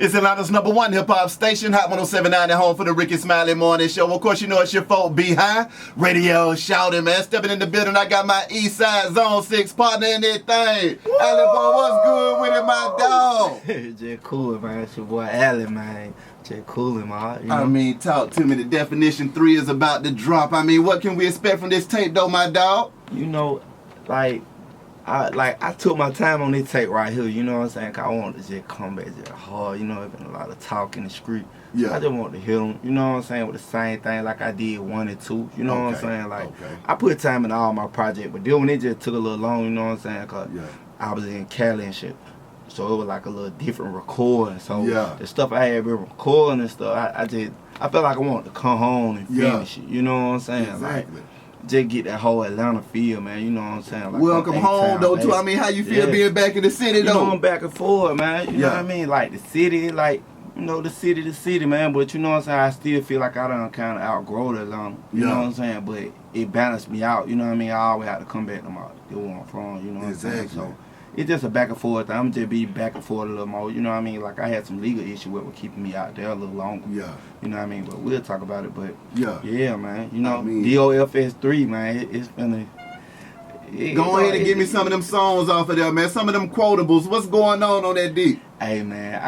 It's Atlanta's #1 hip-hop station, Hot 107.9 at home for the Ricky Smiley Morning Show. Of course, you know it's your folk Behind Radio shouting, man. Stepping in the building, I got my East Side Zone 6 partner in that thing. Allie boy, what's good with it, my dog? Just cool, man. It's your boy Allie, man. Just coolin', man. You know? I mean, talk to me. The Definition 3 is about to drop. I mean, what can we expect from this tape, though, my dog? You know, I took my time on this tape right here, you know what I'm saying? 'Cause I wanted to just come back just hard, you know, there's been a lot of talk in the street. Yeah. I just wanted to hit them, you know what I'm saying, with the same thing like I did 1 and 2, you know what I'm saying? Like, I put time in all my projects, but then when it just took a little long, you know what I'm saying? 'Cause I was in Cali and shit. So it was like a little different recording. So the stuff I had been recording and stuff, I felt like I wanted to come home and finish it, you know what I'm saying? Exactly. Like, just get that whole Atlanta feel, man. You know what I'm saying? Like, welcome home, though, too. I mean, how you feel being back in the city, though? You know, I'm back and forth, man. You know what I mean? Like, the city, like, you know, the city, man. But you know what I'm saying? I still feel like I done kind of outgrown Atlanta. You know what I'm saying? But it balanced me out. You know what I mean? I always had to come back to where I'm from. You know what I'm saying? So it's just a back and forth thing. I'm just be back and forth a little more. You know what I mean? Like, I had some legal issue with keeping me out there a little longer. Yeah. You know what I mean? But we'll talk about it. But yeah, man. You know, I mean, DOFS 3, man. It's been go ahead and give me some of them songs off of there, man. Some of them quotables. What's going on that beat? Hey, man,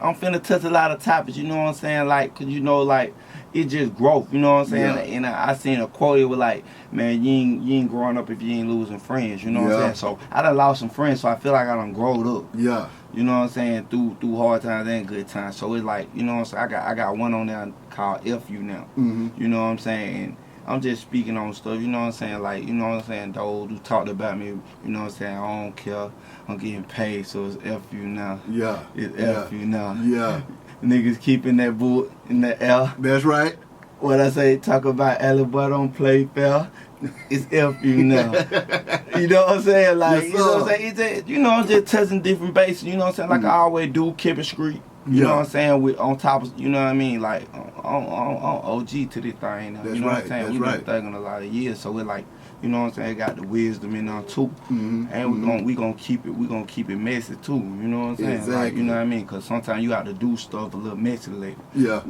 I'm finna touch a lot of topics, you know what I'm saying? Like, 'cause you know, like, it's just growth, you know what I'm saying? Yeah. And I seen a quote, it was like, man, you ain't growing up if you ain't losing friends, you know what I'm saying? So I done lost some friends, so I feel like I done growed up. Yeah. You know what I'm saying? Through hard times and good times. So it's like, you know what I'm saying? I got one on there called F You now. You know what I'm saying? And I'm just speaking on stuff, you know what I'm saying? Like, you know what I'm saying? Those who talked about me, you know what I'm saying? I don't care. I'm getting paid, so it's F you now. Yeah. It's F you now. Yeah. Niggas keeping that boot in the air. That's right. What I say, talk about Allie boy don't play fair. It's F you now. You know what I'm saying? Like, you know what I'm saying? It's just, you know, I'm just touching different bases, you know what I'm saying? Like I always do, keep it street. You know what I'm saying? With on top of, you know what I mean? Like on OG to this thing. Now. You know what I'm saying? We've been thugging a lot of years, so we're like, you know what I'm saying? Got the wisdom in there too, and we gonna keep it messy too. You know what I'm saying? Exactly. Like, you know what I mean? 'Cause sometimes you got to do stuff a little messy. Like,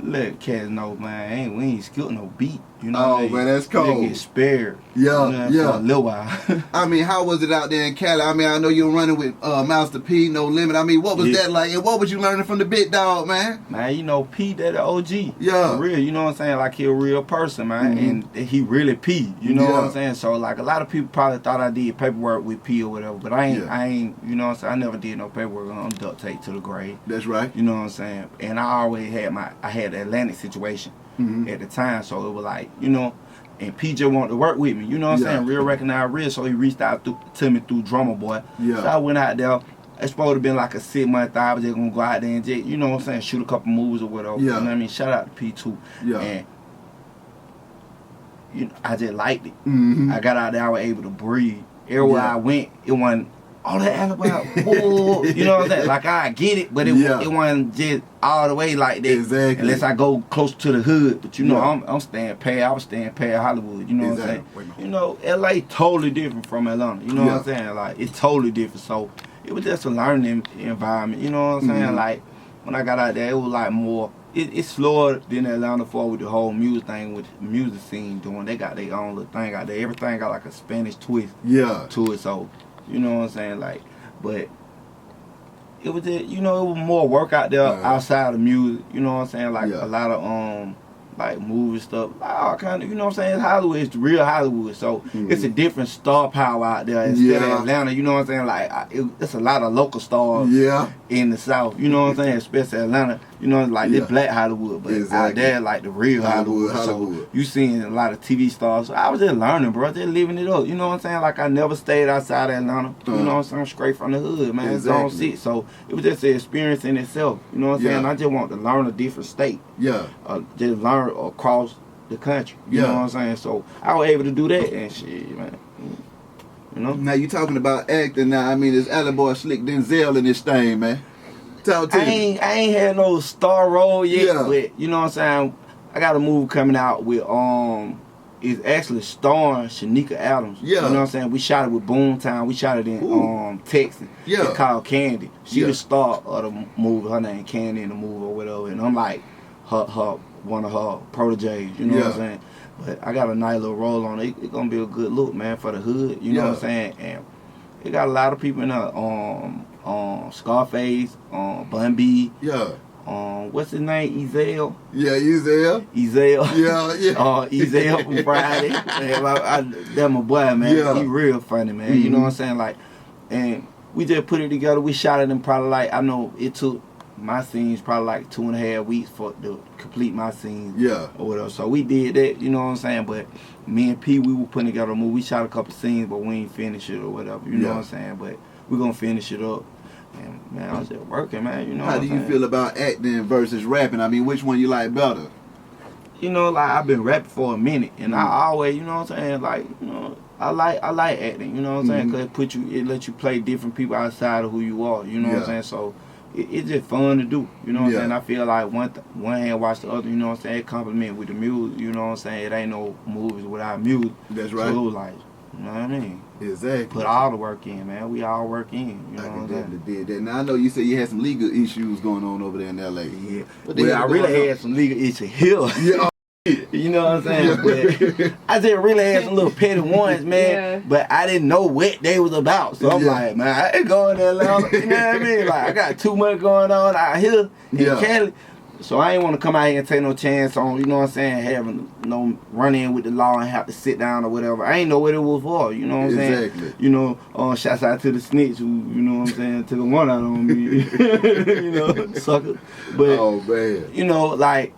let cats know, man. We ain't skipping no beat. You know what I mean? Man, that's cold. They get spared. Yeah, you know, for a little while. I mean, how was it out there in Cali? I mean, I know you were running with Master P, No Limit. I mean, what was that like? And what was you learning from the big dog, man? Man, you know, P, that the OG. Yeah. For real, you know what I'm saying? Like, he a real person, man. And he really P. You know what I'm saying? So, like, a lot of people probably thought I did paperwork with P or whatever. But I ain't, you know what I'm saying? I never did no paperwork. I'm duct tape to the grave. That's right. You know what I'm saying? And I always had I had the Atlantic situation at the time. So, it was like, you know, and PJ wanted to work with me, you know what I'm saying? Real recognize real, so he reached out to me through Drummer Boy. So I went out there. It's supposed to have been like a 6-month thing. I was just gonna go out there and just, you know what I'm saying, shoot a couple moves or whatever. You know what I mean? Shout out to P2. And you know, I just liked it. I got out there, I was able to breathe. Everywhere I went, it wasn't all that Alabama. You know what I'm saying? Like, I get it, but it wasn't just all the way like that. Exactly. Unless I go close to the hood. But you know, I'm staying past. I was staying past Hollywood. You know what I'm saying? You know, LA totally different from Atlanta. You know what I'm saying? Like, it's totally different. So it was just a learning environment. You know what I'm saying? Like, when I got out there, it was like more. It's slower than Atlanta for with the whole music thing, with the music scene doing. They got their own little thing out there. Everything got like a Spanish twist to it. So, you know what I'm saying? Like, but it was just, you know, it was more work out there outside of music. You know what I'm saying? Like a lot of like movie stuff, like all kind of, you know what I'm saying? It's Hollywood, it's real Hollywood. So it's a different star power out there instead of Atlanta. You know what I'm saying? Like it's a lot of local stars in the South. You know what I'm saying? Especially Atlanta. You know, like this black Hollywood, but out there like the real Hollywood. So you seeing a lot of TV stars. So I was just learning, bro. Just living it up. You know what I'm saying? Like, I never stayed outside of Atlanta. You know what I'm saying? I'm straight from the hood, man. It's on sit. So it was just an experience in itself. You know what I'm saying? I just want to learn a different state. Just learn across the country. You know what I'm saying? So I was able to do that and shit, man. You know? Now you talking about acting now. I mean, it's Allie Boy Slick Denzel in this thing, man. I ain't had no star role yet, but you know what I'm saying? I got a movie coming out with is actually starring Shanika Adams. Yeah. You know what I'm saying? We shot it with Boomtown. We shot it in Texas. Yeah. It's called Candy. She the star of the movie. Her name Candy in the movie or whatever. And I'm like her one of her proteges. You know what I'm saying? But I got a nice little role on it. It's gonna be a good look, man, for the hood. You know what I'm saying? And it got a lot of people in there. Scarface, Bun B. Yeah. What's his name? Ezell. Yeah, Ezell. Yeah, yeah. Ezell from Friday. Man, that's my boy, man. Yeah. He real funny, man. You know what I'm saying? Like, and we just put it together. We shot it in probably like, I know it took my scenes probably like 2.5 weeks to complete my scenes. Yeah. Or whatever. So we did that, you know what I'm saying? But me and P, we were putting together a movie. We shot a couple scenes, but we ain't finished it or whatever. You know what I'm saying? But we're going to finish it up. And, man, I was just working, man. You know How do you feel about acting versus rapping? I mean, which one you like better? You know, like, I've been rapping for a minute, and I always, you know what I'm saying, like, you know, I like acting, you know what I'm saying, because it lets you play different people outside of who you are, you know what I'm saying, so it's just fun to do, you know what I'm saying. I feel like one hand watch the other, you know what I'm saying, it compliment with the music, you know what I'm saying, it ain't no movies without music. That's right. So it was like, you know what I mean? Exactly. Put all the work in, man. We all work in, you know what I'm saying. Definitely did that. Now, I know you said you had some legal issues going on over there in L.A. Yeah. Well, I really had some legal issues here. Yeah. You know what I'm saying? But I just really had some little petty ones, man. But I didn't know what they was about. So I'm like, man, I ain't going to Atlanta. You know what I mean? Like, I got too much going on out here in Cali. So I ain't want to come out here and take no chance on, you know what I'm saying, having no run in with the law and have to sit down or whatever. I ain't know what it was for, you know what I'm saying? Exactly. You know, shouts out to the snitch who, you know what I'm saying, took a one out on me. You know, sucker. But, oh, man. You know, like,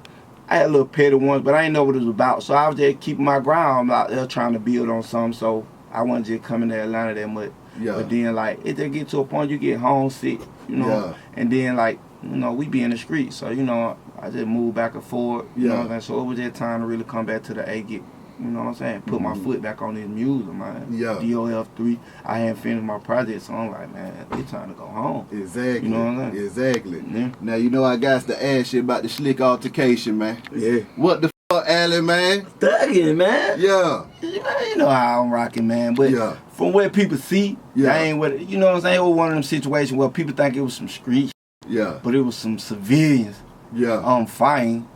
I had little petty ones, but I didn't know what it was about. So I was just keeping my ground. I'm out there trying to build on something. So I wasn't just coming to Atlanta that much. Yeah. But then, like, it just get to a point you get homesick, you know. Yeah. And then, like, you know, we be in the street. So, you know, I just moved back and forth. You know what I'm saying? So it was just time to really come back to the A, get, you know what I'm saying? Put my foot back on this music, man. Yeah. DOF3. I hadn't finished my project, so I'm like, man, it's time to go home. Exactly. You know what I'm saying? Exactly. Yeah. Now, you know I got to ask you about the slick altercation, man. Yeah. What the fuck, Allen, man? Thugging, man. Yeah. You know how I'm rocking, man. But from what people see, that ain't what, you know what I'm saying? It was one of them situations where people think it was some street. Yeah. But it was some civilians. Yeah. Fighting.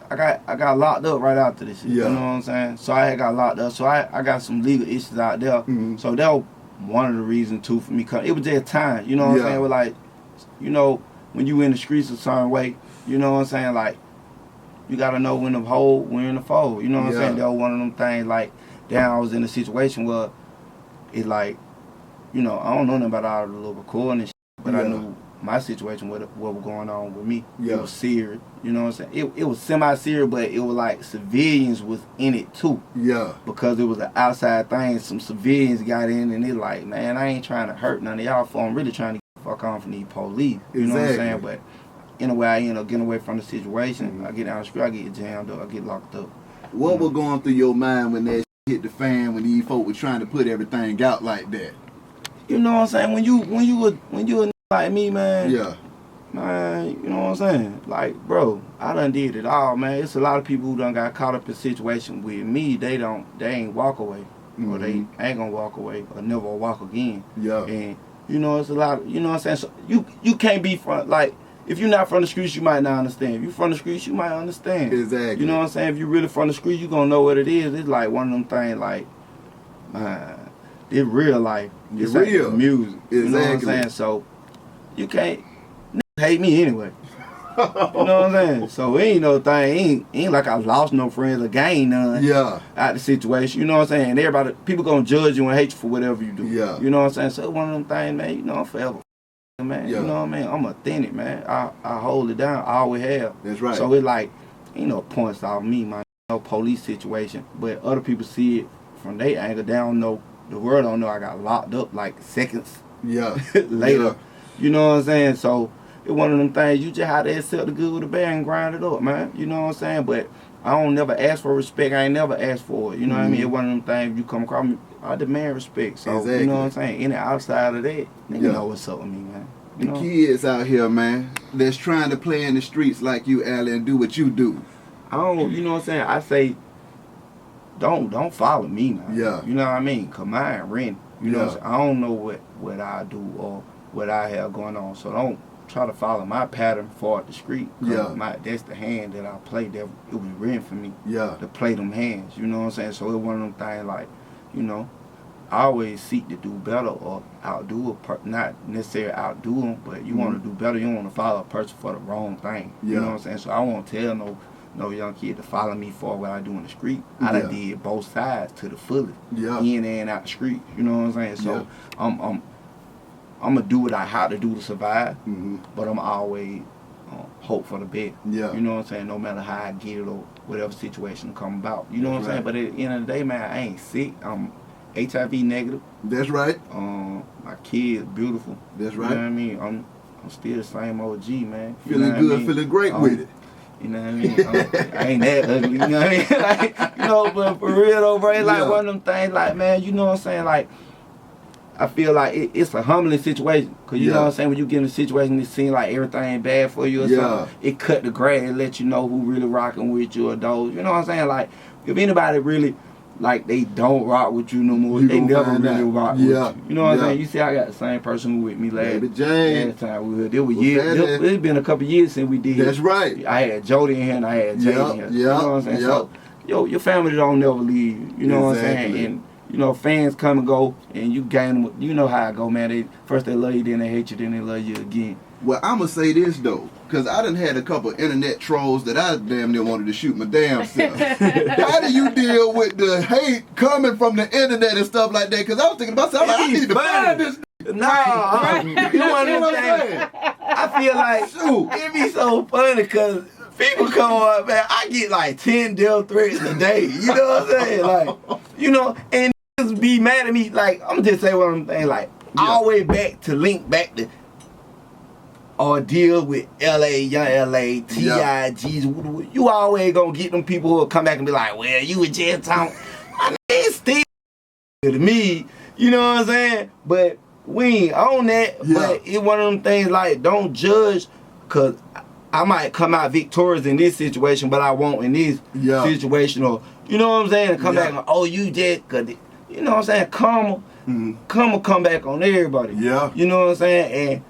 I got locked up right after this shit. Yeah. You know what I'm saying? So I had got locked up. So I got some legal issues out there. So that was one of the reasons too for me coming. It was just time. You know what I'm saying? It was like, you know, when you in the streets a certain way, you know what I'm saying? Like, you gotta know when to hold, when to fold. You know what I'm saying? That was one of them things. Like, then I was in a situation where it's like, you know, I don't know nothing about all the little recording and shit, but I knew my situation, what was going on with me. It was serious. You know what I'm saying? It was semi-serious, but it was like civilians was in it too. Yeah. Because it was an outside thing. Some civilians got in and they like, man, I ain't trying to hurt none of y'all for. I'm really trying to get the fuck on from these police. You know what I'm saying? But in a way, I end up getting away from the situation. I get down the street, I get jammed up, I get locked up. What was going through your mind when that hit the fan, when these folk were trying to put everything out like that? You know what I'm saying? When you a like me, man. Yeah. Man, you know what I'm saying? Like, bro, I done did it all, man. It's a lot of people who done got caught up in a situation with me. They ain't walk away. Or they ain't gonna walk away or never walk again. Yeah. And, you know, it's a lot, you know what I'm saying? So you can't be from, like, if you're not from the streets, you might not understand. If you're from the streets, you might understand. Exactly. You know what I'm saying? If you're really from the streets, you gonna know what it is. It's like one of them things, like, man, it's real life. It's real. Like music. Exactly. You know what I'm saying? So, you can't hate me anyway. You know what I'm saying? So it ain't no thing. Ain't like I lost no friends or gained none. Yeah. Out the situation. You know what I'm saying? And everybody, people gonna judge you and hate you for whatever you do. Yeah. You know what I'm saying? So it's one of them things, man. You know, I'm forever, man. Yeah. You know what I mean? I'm authentic, man. I hold it down. I always have. That's right. So it's like, ain't no points off me, man. No police situation, but other people see it from their angle. They don't know. The world don't know I got locked up like seconds. Yeah. Later. Yeah. You know what I'm saying? So it's one of them things, you just have to accept the good with the bad and grind it up, man. You know what I'm saying? But I don't never ask for respect. I ain't never asked for it. You know what I mean? It's one of them things, you come across me, I demand respect. So, you know what I'm saying? Any outside of that, nigga know what's up with me, man. You know? Kids out here, man, that's trying to play in the streets like you, Allen, and do what you do. I don't, you know what I'm saying? I say, don't follow me now. Yeah. You know what I mean? Cause mine rent. You know what I'm saying? I don't know what I do or what I have going on. So don't try to follow my pattern for the street. That's the hand that I play. That it was written for me. To play them hands. You know what I'm saying? So it's one of them things like, you know, I always seek to do better or outdo not necessarily outdo them, but you want to do better. You don't want to follow a person for the wrong thing. You know what I'm saying? So I won't tell no young kid to follow me for what I do in the street. I done did both sides to the fullest. In and out the street. You know what I'm saying? So I'm gonna do what I have to do to survive, but I'm always hope for the best. You know what I'm saying? No matter how I get it or whatever situation come about. You know what I'm saying? But at the end of the day, man, I ain't sick. I'm HIV negative. That's right. My kid's beautiful. That's right. You know what I mean? I'm still the same OG, man. Feeling good, feeling great with it. You know what I mean? I ain't that ugly, you know what I mean? Like, you know, but for real though, bro, it's like one of them things, like, man, you know what I'm saying? Like, I feel like it's a humbling situation. Because you know what I'm saying? When you get in a situation that seems like everything bad for you or something, it cut the grass and let you know who really rocking with you or those. You know what I'm saying? Like, if anybody really, like, they don't rock with you no more, they never really rock with you. You know what I'm saying? You see, I got the same person who with me last time we were. It was years. It's been a couple years since we did. That's right. I had Jody in here and I had Jay in here. You know what I'm saying? So, your family don't never leave you. You know what I'm saying? And, you know, fans come and go, and you gain them. You know how I go, man. First they love you, then they hate you, then they love you again. Well, I'm going to say this, though, because I done had a couple internet trolls that I damn near wanted to shoot my damn self. How do you deal with the hate coming from the internet and stuff like that? Because I was thinking to myself, I need to find this. You know what I'm saying? I feel like, shoot, it be so funny because people come up, man, I get like 10 death threats a day. You know what I'm saying? Like, you know, and niggas be mad at me. Like, I'm just saying what I'm saying. Like, all the way back to link back to or deal with LA, Young LA, T.I.G's. You always gonna get them people who will come back and be like, well, you were just talking. I mean, it's still to me, you know what I'm saying? But we ain't on that. But it's one of them things like, don't judge, because I might come out victorious in this situation, but I won't in this situation. Or, you know what I'm saying? And come back and, oh, you just, cause you know what I'm saying? Karma come back on everybody. You know what I'm saying? And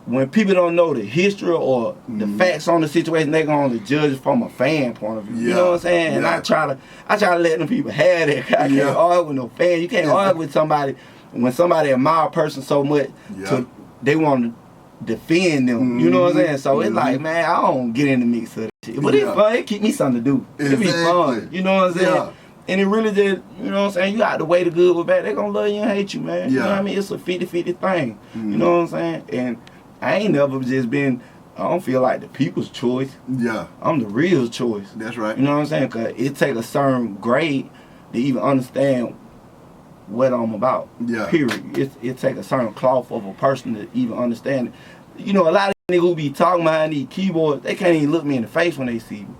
when people don't know the history or the facts on the situation, they gonna only judge it from a fan point of view. You know what I'm saying? And I try to let them people have that. I can't argue with no fan. You can't argue with somebody when somebody admire a person so much to they want to defend them. You know what I'm saying? So it's like, man, I don't get in the mix of that shit. But it's fun. It keep me something to do. It be fun. You know what I'm saying? And it really just, you know what I'm saying? You got to weigh the good with bad. They gonna love you and hate you, man. You know what I mean? It's a 50-50 thing. You know what I'm saying? And I ain't never just been, I don't feel like the people's choice. I'm the real choice. That's right. You know what I'm saying? Because it take a certain grade to even understand what I'm about. Period. It take a certain cloth of a person to even understand it. You know, a lot of niggas who be talking behind these keyboards, they can't even look me in the face when they see me.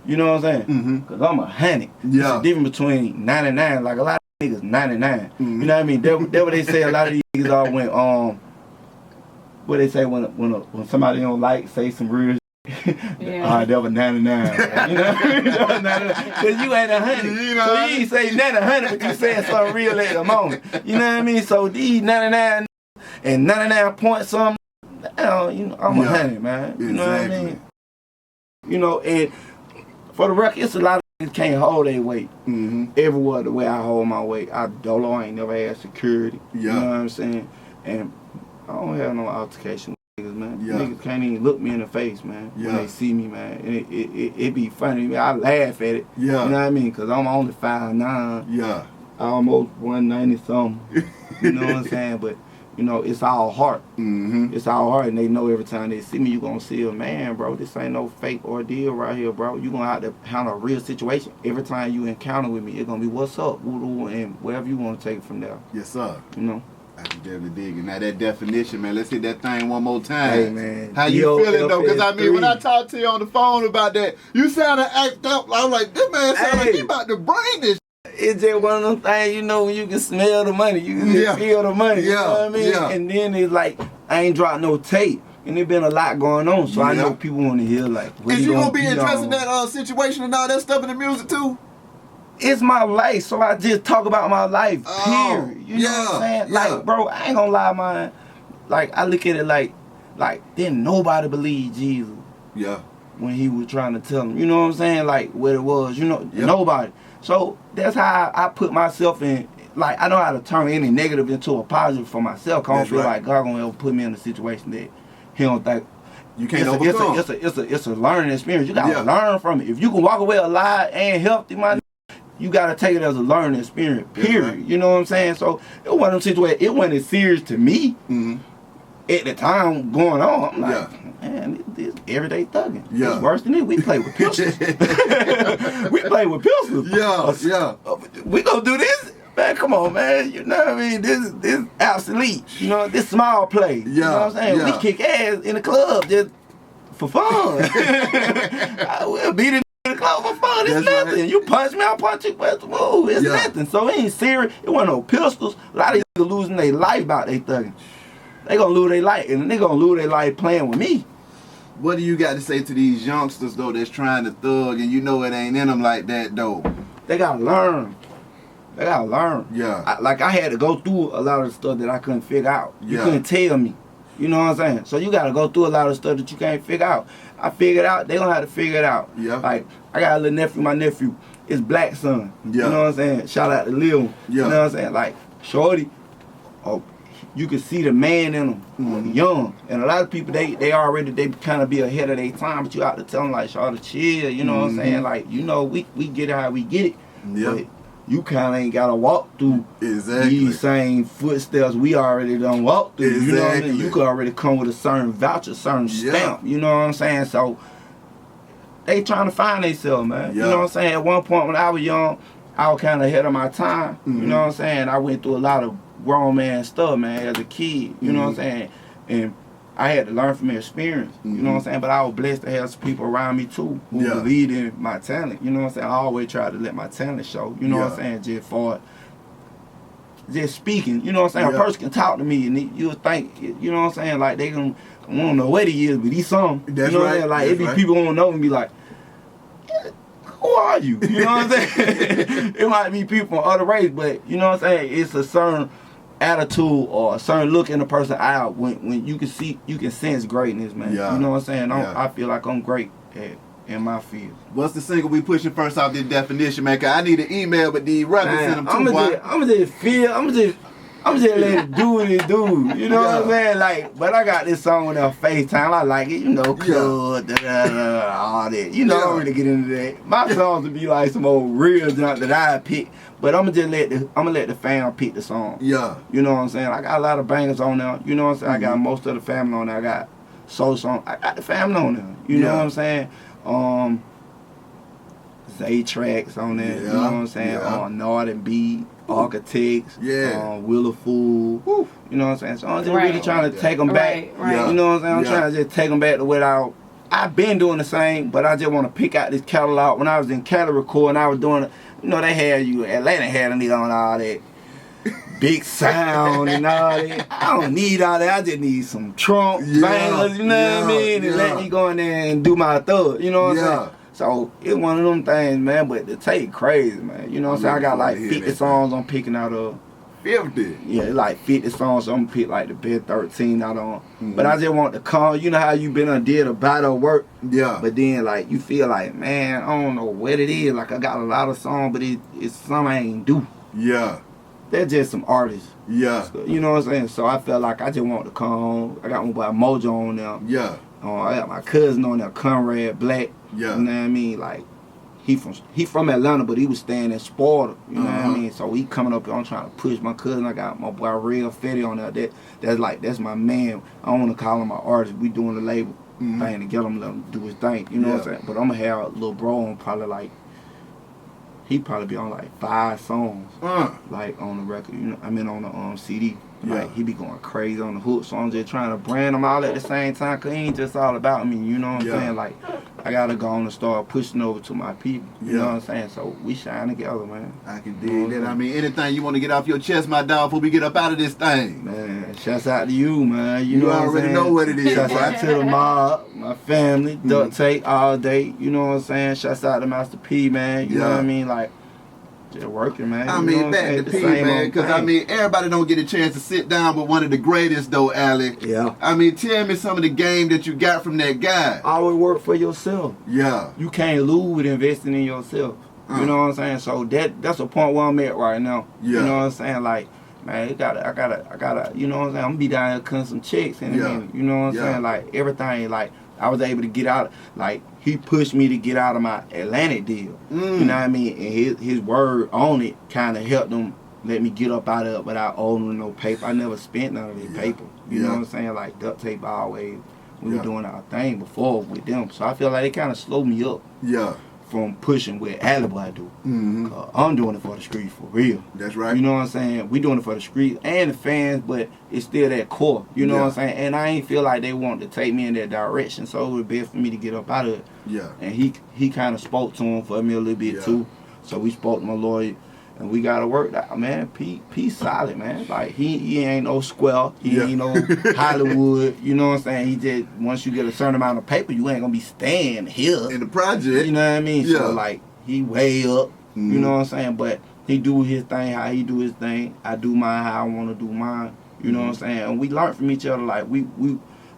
You know what I'm saying? Because I'm 100. There's a difference between 99. Like, a lot of niggas 99. You know what I mean? That's what they say. A lot of these niggas all went, what they say when somebody don't like, say some real that was 99. You know? Because you ain't 100. You know, so you ain't say nothing 100, but you saying something real at the moment. You know what I mean? So these 99 and 99 point something, you know, I'm 100, man. You know what I mean? You know, and for the record, it's a lot of niggas can't hold their weight. Everywhere the way I hold my weight. I ain't never had security. You know what I'm saying? And I don't have no altercation with niggas, man. Niggas can't even look me in the face, man, when they see me, man. And it be funny. I laugh at it. You know what I mean? Because I'm only 5'9". Almost 190 something. You know what I'm saying? But, you know, it's all heart. It's all heart. And they know every time they see me, you going to see a man, bro. This ain't no fake ordeal right here, bro. You going to have to handle a real situation. Every time you encounter with me, it's going to be, what's up, woo-doo, and wherever you want to take it from there. Yes, sir. You know? I can definitely dig it. Now that definition, man, let's hit that thing one more time. Hey, man. How you feeling, though? Because, I mean, when I talked to you on the phone about that, you sounded act up. I was like, this man sound like he about to bring this. It's just one of them things, you know, when you can smell the money. You can just feel the money. You know what I mean? And then it's like, I ain't dropped no tape. And there been a lot going on. So I know people want to hear, like, is you going to be addressing that situation and all that stuff in the music, too? it's my life, so I just talk about my life, period. You know what I'm saying? Like, bro, I ain't gonna lie, man. Like, I look at it like didn't nobody believe Jesus. Yeah. When he was trying to tell them, you know what I'm saying? Like, what it was, you know, nobody. So that's how I put myself in. Like, I know how to turn any negative into a positive for myself. I don't feel like God gonna ever put me in a situation that He don't think you can't overcome. It's a learning experience. You gotta learn from it. If you can walk away alive and healthy, you gotta take it as a learning experience. Period. You know what I'm saying? So it wasn't a situation. It wasn't as serious to me at the time going on. I'm like, man, this everyday thugging. It's worse than it. We play with pistols. We play with pistols. We gonna do this. Man, come on, man. You know what I mean? This obsolete. You know, this small play. You know what I'm saying? We kick ass in the club just for fun. I will beat it in the club for fun. It's nothing. You punch me, I punch you. What's the move? It's nothing. So it ain't serious. It wasn't no pistols. A lot of niggas losing their life out they thugging. They gonna lose their life, and they gonna lose their life playing with me. What do you got to say to these youngsters, though, that's trying to thug, and you know it ain't in them like that, though? They gotta learn. They gotta learn. Yeah. I had to go through a lot of the stuff that I couldn't figure out. You couldn't tell me. You know what I'm saying? So you gotta go through a lot of stuff that you can't figure out. I figured out, they gonna have to figure it out. Yeah. Like, I got a little nephew, my nephew is Black Son. You know what I'm saying? Shout out to Lil. You know what I'm saying? Like, Shorty, you can see the man in them young. And a lot of people, they kind of be ahead of their time, but you have to tell them, like, Shorty, chill. You know what I'm saying? Like, you know, we get it how we get it. But you kind of ain't got to walk through these same footsteps we already done walked through. You know what I mean? You could already come with a certain voucher, certain stamp. You know what I'm saying? So they trying to find themselves, man. You know what I'm saying? At one point when I was young, I was kind of ahead of my time. You know what I'm saying? I went through a lot of grown man stuff, man, as a kid. You know what I'm saying? And I had to learn from experience, you know what I'm saying? But I was blessed to have some people around me too who believed in my talent, you know what I'm saying? I always tried to let my talent show, you know what I'm saying? Just speaking, you know what I'm saying? A person can talk to me and you'll think, you know what I'm saying? Like they don't know what he is, but he's something. You know what I'm saying? Like it be people who don't know and be like, who are you? You know what I'm saying? It might be people from other race, but you know what I'm saying? It's a certain attitude or a certain look in a person out when you can sense greatness, man. You know what I'm saying? I feel like I'm great in my field. What's the single we pushing first off this definition, man? Cause I need an email, but the records in them too, boy. I'm just let it do what it do. You know what I'm saying? Like, but I got this song on FaceTime. I like it, you know, club, all that. You know, I don't really get into that. My songs would be like some old real junk that I pick. But I'm gonna let the fam pick the song. Yeah. You know what I'm saying? I got a lot of bangers on there. You know what I'm saying? I got most of the family on there. I got soul song. I got the family on there. You know what I'm saying? Zay tracks on there. You know what I'm saying? Northern Beat, Architects. Wheel of Fool. Woo. You know what I'm saying? So I'm just really trying to take them back. You know what I'm saying? I'm trying to just take them back to what I've been doing the same, but I just want to pick out this catalog. When I was in Cali recording, I was doing it. You know, they had Atlanta had a nigga on all that big sound and all that. I don't need all that. I just need some trunk bangers, you know what I mean? And let me go in there and do my thug, you know what I'm saying? So it's one of them things, man, but the tape crazy, man. You know what I'm saying? I got like 50 songs I'm picking out of. 50? Yeah, like 50 songs, so I'm gonna pick like the best 13 out on. But I just want to call, you know how you been and did a battle work? Yeah. But then like you feel like, man, I don't know what it is. Like I got a lot of songs, but it's something I ain't do. Yeah. They're just some artists. Yeah. So, you know what I'm saying? So I felt like I just want to come home. I got one by Mojo on there. Yeah. I got my cousin on there, Conrad Black. Yeah. You know what I mean? Like he from Atlanta, but he was staying in Sparta. You know what I mean? So he coming up here, I'm trying to push my cousin. I got my boy Real Fetty on there. That's my man. I don't want to call him my artist. We doing the label thing to get him, let him do his thing. You know what I'm saying? But I'm gonna have a little bro on probably like, he probably be on like 5 songs, like on the record. You know, I mean on the CD. Like he be going crazy on the hook, so I'm just trying to brand them all at the same time. Cause he ain't just all about me. You know what I'm saying? Like I gotta go on and start pushing over to my people. You know what I'm saying? So we shine together, man. I can dig that. I mean, anything you want to get off your chest, my dog, before we get up out of this thing. Man, shouts out to you, man. You know already know what it is. Shouts out to the mob, my family, duct tape all day. You know what I'm saying? Shouts out to Master P, man. You know what I mean? Like Just working, man. I mean, back to P, man, because I mean, everybody don't get a chance to sit down with one of the greatest, though, Alec. Yeah. I mean, tell me some of the game that you got from that guy. Always work for yourself. Yeah. You can't lose with investing in yourself. You know what I'm saying? So that's a point where I'm at right now. Yeah. You know what I'm saying? Like, man, I gotta, you know what I'm saying? I'm gonna be down here cutting some checks and you know what I'm saying? Like, everything, like, I was able to get out, like, he pushed me to get out of my Atlantic deal. You know what I mean? And his word on it kind of helped him let me get up out of it without owning no paper. I never spent none of his paper. You know what I'm saying? Like, duct tape always. We were doing our thing before with them. So I feel like it kind of slowed me up. Yeah. From pushing what Alibi do. I'm doing it for the streets for real. That's right. You know what I'm saying? We doing it for the streets and the fans, but it's still that core. You know what I'm saying? And I ain't feel like they want to take me in that direction, so it was best for me to get up out of it. Yeah. And he kind of spoke to him for me a little bit too. So we spoke to my lawyer, and we got to work that. Man, P solid, man. Like, he ain't no square. He ain't no Hollywood. You know what I'm saying? He just, once you get a certain amount of paper, you ain't going to be staying here. In the project. You know what I mean? Yeah. So, like, he way up. You know what I'm saying? But he do his thing how he do his thing. I do mine how I want to do mine. You know what I'm saying? And we learn from each other. Like, we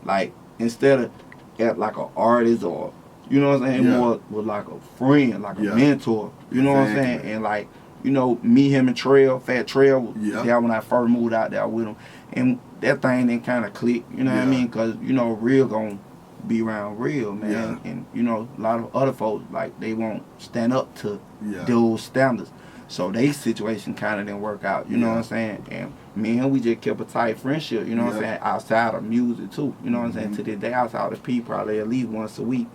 like, instead of at like an artist or, you know what I'm saying? More with like a friend, like a mentor. You know what I'm saying? And like, you know, me, him, and Fat Trail was there when I first moved out there with him. And that thing then kind of clicked, you know what I mean? Because, you know, real gonna be around real, man. And, you know, a lot of other folks, like, they won't stand up to those standards. So they situation kind of didn't work out, you know what I'm saying? And me and him, we just kept a tight friendship, you know what I'm saying? Outside of music, too, you know what I'm saying? To this day, outside of P, probably at least once a week.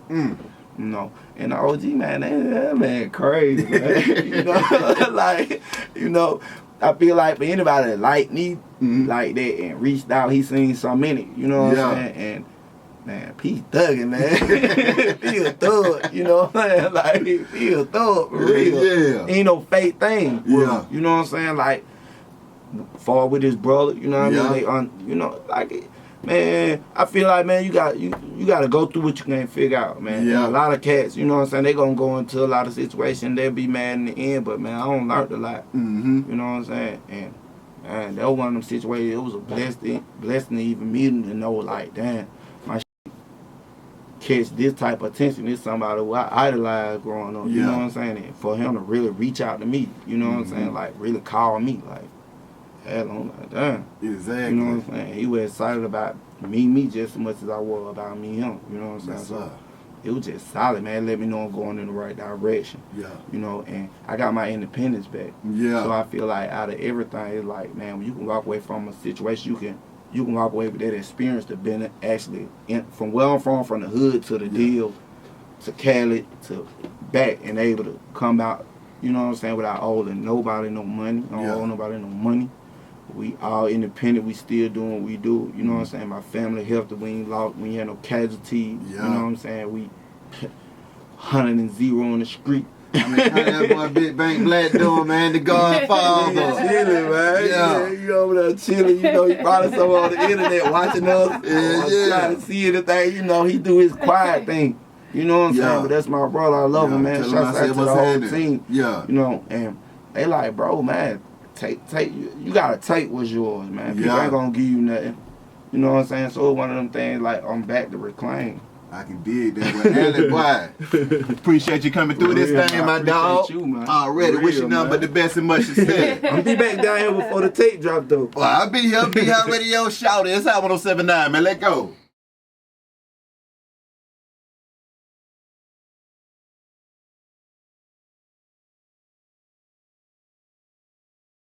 You know, and the OG, man, that man crazy, man. You know, like, you know, I feel like for anybody that like me like that and reached out, he seen some in it, you know what I'm saying? And, man, P thugging, man. He a thug, you know what I'm saying? Like, he a thug, for real. Ain't no fake thing. You know what I'm saying? Like, fall with his brother, you know what I mean? You know, like, man, I feel like, man, you got to go through what you can't figure out, man. And a lot of cats, you know what I'm saying, they going to go into a lot of situations, they'll be mad in the end, but, man, I don't learn a lot. You know what I'm saying? And, man, that was one of them situations, it was a blessing to even meet him to know, like, damn, my shit catch this type of attention. This somebody who I idolized growing up, you know what I'm saying? And for him to really reach out to me, you know what I'm saying, like, really call me, like, hell, I'm like, damn. Exactly. You know what I'm saying? He was excited about me just as much as I was about me him. You know what I'm saying? So it was just solid, man. Let me know I'm going in the right direction. You know, and I got my independence back. So I feel like out of everything, it's like, man, when you can walk away from a situation, you can walk away with that experience to been actually from where I'm from the hood to the deal, to Cali, to back, and able to come out, you know what I'm saying, without owing nobody no money. I don't owe nobody no money. We all independent. We still doing what we do. You know what I'm saying? My family healthy. We ain't lost. We ain't had no casualties. You know what I'm saying? We 100 on the street. I mean, how that boy Big Bank Black doing, man? The Godfather. Chilling, man. You over there chilling. You know, he probably somewhere on the internet watching us. Trying to see anything. You know, he do his quiet thing. You know what I'm saying? But that's my brother. I love him, man. Shouts out to the whole team. You know, and they like, bro, man, you gotta take what's yours, man. People ain't gonna give you nothing. You know what I'm saying? So it's one of them things like I'm back to reclaim. I can dig that with Alec, boy. Appreciate you coming through this thing, my dog. You, man. Already wishing nothing but the best and much success. I'm be back down here before the tape drop though. Well, I'll be here, Radio Shouting. It's Hot 107.9, man. Let go.